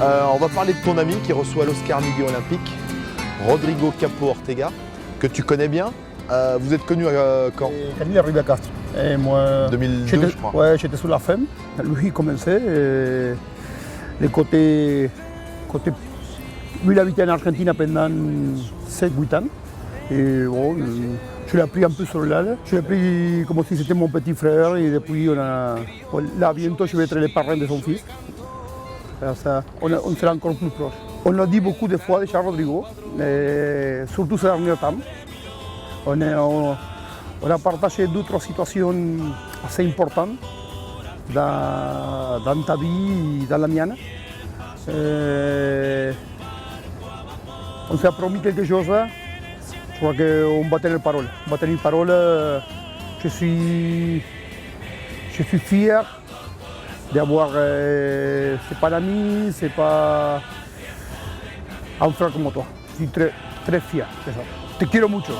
On va parler de ton ami qui reçoit l'Oscar Miguel olympique, Rodrigo Capo Ortega, que tu connais bien. Vous êtes connus quand? Quand il est arrivé à Castres. Et moi, 2002, je crois. Ouais, j'étais sous la femme. Lui, il commençait. Et le côté. Lui, il habitait en Argentine pendant 7-8 ans. Et bon, je l'ai pris un peu sur l'aile. Je l'ai pris comme si c'était mon petit frère. Et depuis, là, bientôt, je vais être le parrain de son fils. Ça, on sera encore plus proche. On l'a dit beaucoup de fois déjà, Rodrigo, surtout ces derniers temps. On a partagé 2-3 situations assez importantes dans ta vie et dans la mienne. On s'est promis quelque chose, je crois qu'on va tenir parole. On va tenir parole. Je suis fier d'avoir, c'est pas l'ami, c'est pas un frère comme toi. Je suis très, très fier de ça. Te quiero mucho.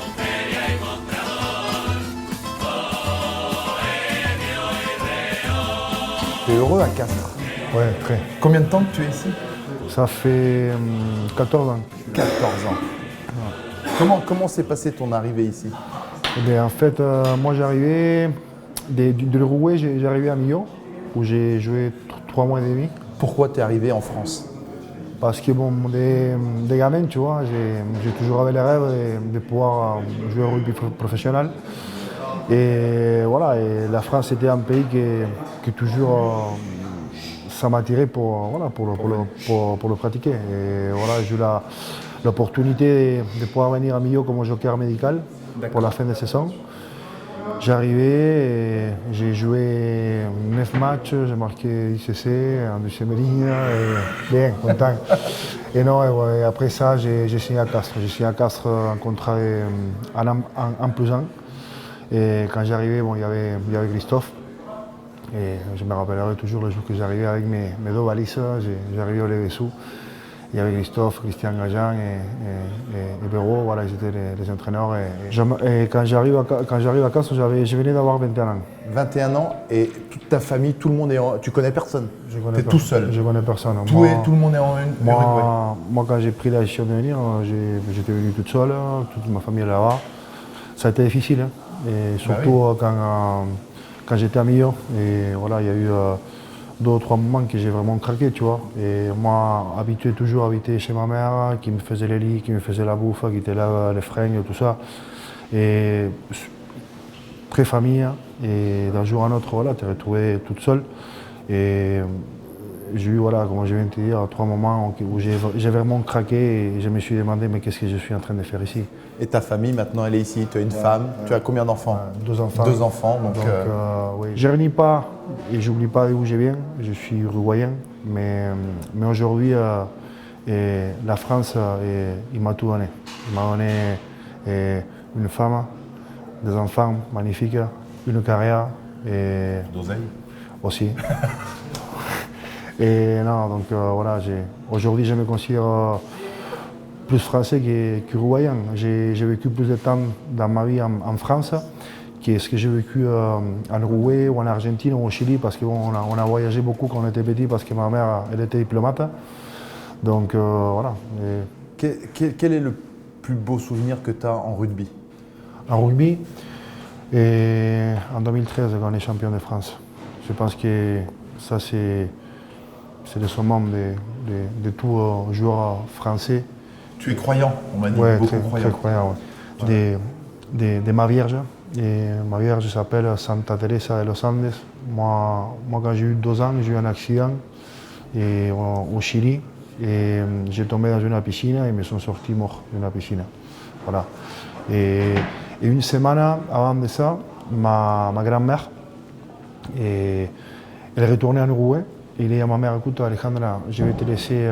Tu es heureux à Castres? Ouais, très. Combien de temps que tu es ici? Ça fait 14 ans. 14 ans. Comment s'est passée ton arrivée ici? Eh bien, en fait, moi j'arrivais de l'Uruguay, j'arrivais à Millau, où j'ai joué 3 mois et demi. Pourquoi tu es arrivé en France? Parce que bon, des gamins, tu vois, j'ai toujours avait le rêve de pouvoir jouer au rugby professionnel. Et voilà, et la France était un pays que toujours ça m'attirait pour le pratiquer. Et voilà, j'ai eu l'opportunité de pouvoir venir à Millau comme joker médical pour la fin de saison. J'arrivais et j'ai joué 9 matchs, j'ai marqué ICC, en deuxième ligne, et bien, content. Et non, et après ça, j'ai signé à Castres. J'ai signé à Castres un contrat en plus un. Et quand j'arrivais, bon, il y avait Christophe. Et je me rappellerai toujours le jour que j'arrivais avec mes 2 valises, j'arrivais au Lévessou. Il y avait Christophe, Christian Gajan et Béraud, voilà, ils étaient les entraîneurs. Et quand j'arrive à Castres, je venais d'avoir 21 ans. 21 ans et toute ta famille, tout le monde est en... Tu connais personne? Tu es tout seul? Je connais personne. Tout le monde est en Uruguay? Moi, quand j'ai pris la décision de venir, j'étais venu toute seule, toute ma famille est là-bas. Ça a été difficile, hein. Et surtout quand j'étais à Millau. Et voilà, il y a eu 2 ou 3 moments que j'ai vraiment craqué, tu vois. Et moi, toujours habité chez ma mère, qui me faisait les lits, qui me faisait la bouffe, qui était là, les fringues, tout ça. Et très famille. Et d'un jour à un autre, voilà, tu es retrouvée toute seule. Et j'ai eu, voilà, comme je viens de te dire, 3 moments où j'ai vraiment craqué et je me suis demandé, mais qu'est-ce que je suis en train de faire ici? Et ta famille, maintenant, elle est ici. Tu as une femme. Tu as combien d'enfants? 2 enfants. 2 enfants. Donc oui. Je ne renie pas et je n'oublie pas d'où je viens. Je suis uruguayen. Mais aujourd'hui, la France, il m'a tout donné. Il m'a donné une femme, des enfants magnifiques, une carrière. d'oseille aussi. Et non, donc voilà, aujourd'hui je me considère plus français qu'uruguayen. J'ai vécu plus de temps dans ma vie en France que ce que j'ai vécu en Uruguay ou en Argentine ou au Chili, parce qu'on a voyagé beaucoup quand on était petit, parce que ma mère elle était diplomate. Donc voilà. Quel est le plus beau souvenir que tu as en rugby? En rugby, en 2013, quand on est champion de France. Je pense que ça c'est le summum de tous joueurs français. Tu es croyant, on m'a dit, beaucoup croyant. Très croyant, ouais. De ma Vierge. Et ma Vierge s'appelle Santa Teresa de los Andes. Moi quand j'ai eu 2 ans, j'ai eu un accident au Chili. Et j'ai tombé dans une piscine et me sont sortis mort de la piscine. Voilà. Et une semaine avant de ça, ma grand-mère, elle est retournée en Uruguay. Il dit à ma mère, écoute Alejandra, je vais te laisser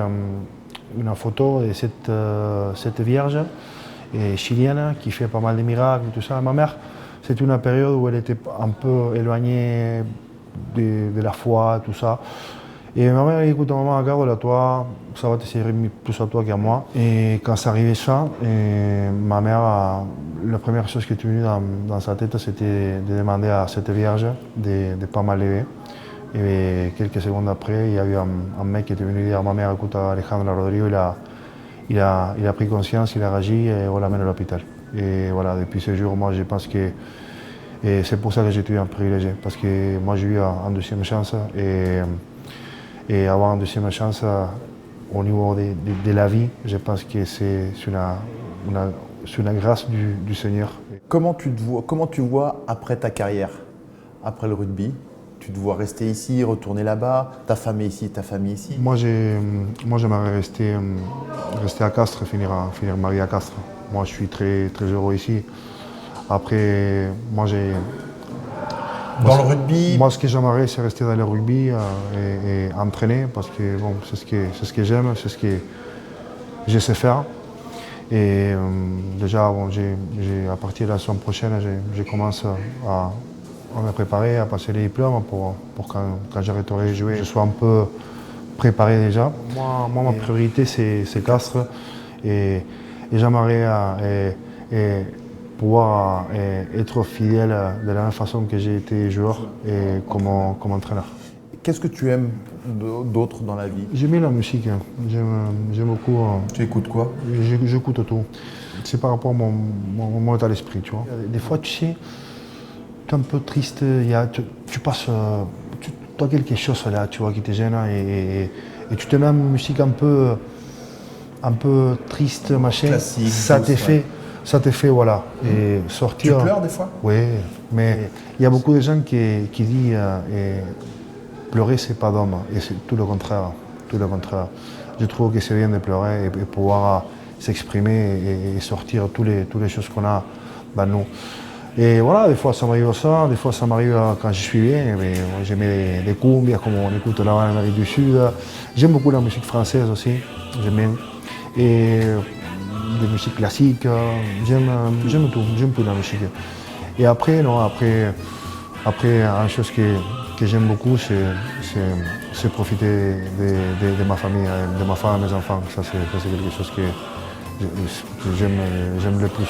une photo de cette Vierge chilienne qui fait pas mal de miracles et tout ça. Ma mère, c'était une période où elle était un peu éloignée de la foi, tout ça. Et ma mère dit, écoute maman, regarde-la toi, ça va te servir plus à toi qu'à moi. Et quand ça arrivait ça, ma mère, la première chose qui est venue dans sa tête, c'était de demander à cette Vierge de ne pas m'enlever. Et quelques secondes après, il y a eu un mec qui était venu dire à ma mère, écoute Alejandro Rodrigo, il a pris conscience, il a réagi et on l'amène à l'hôpital. Et voilà, depuis ce jour, moi je pense que et c'est pour ça que j'ai été un privilégié, parce que moi j'ai eu une deuxième chance et avoir une deuxième chance au niveau de la vie, je pense que c'est une grâce du Seigneur. Comment tu vois après ta carrière, après le rugby? Tu te vois rester ici, retourner là-bas, ta famille ici, ta famille ici? Moi j'aimerais rester à Castres, finir ma vie à Castres. Moi je suis très, très heureux ici. Après, Dans le rugby? Moi, ce que j'aimerais, c'est rester dans le rugby et entraîner, parce que bon, c'est ce que j'aime, c'est ce que je sais faire. Et déjà, bon, à partir de la semaine prochaine, je commence à me préparer, à passer les diplômes pour quand j'arrêterai de jouer, je sois un peu préparé déjà. Moi ma priorité, c'est Castres et j'aimerais pouvoir être fidèle de la même façon que j'ai été joueur et comme entraîneur. Qu'est-ce que tu aimes d'autre dans la vie? J'aime la musique, hein. J'aime beaucoup. Tu écoutes quoi? J'écoute tout. C'est par rapport à mon état d'esprit, tu vois. Des fois, tu sais, tu es un peu triste, tu passes, tu as quelque chose là, tu vois, qui te gêne et tu te mets une musique un peu triste, machin. Classique, Ça te fait, voilà, et sortir. Tu pleures des fois? Oui, mais il y a beaucoup de gens qui disent pleurer, c'est pas d'homme, et c'est tout le contraire. Je trouve que c'est bien de pleurer et pouvoir s'exprimer et sortir toutes les choses qu'on a dans nous. Et voilà, des fois ça m'arrive ça, des fois ça m'arrive quand je suis bien, mais je mets des cumbias comme on écoute là en Amérique du Sud. J'aime beaucoup la musique française aussi, j'aime bien. Et des musiques classiques, j'aime tout la musique. Et après, une chose que j'aime beaucoup, c'est profiter de ma famille, de ma femme et de mes enfants. Ça, c'est quelque chose que j'aime le plus.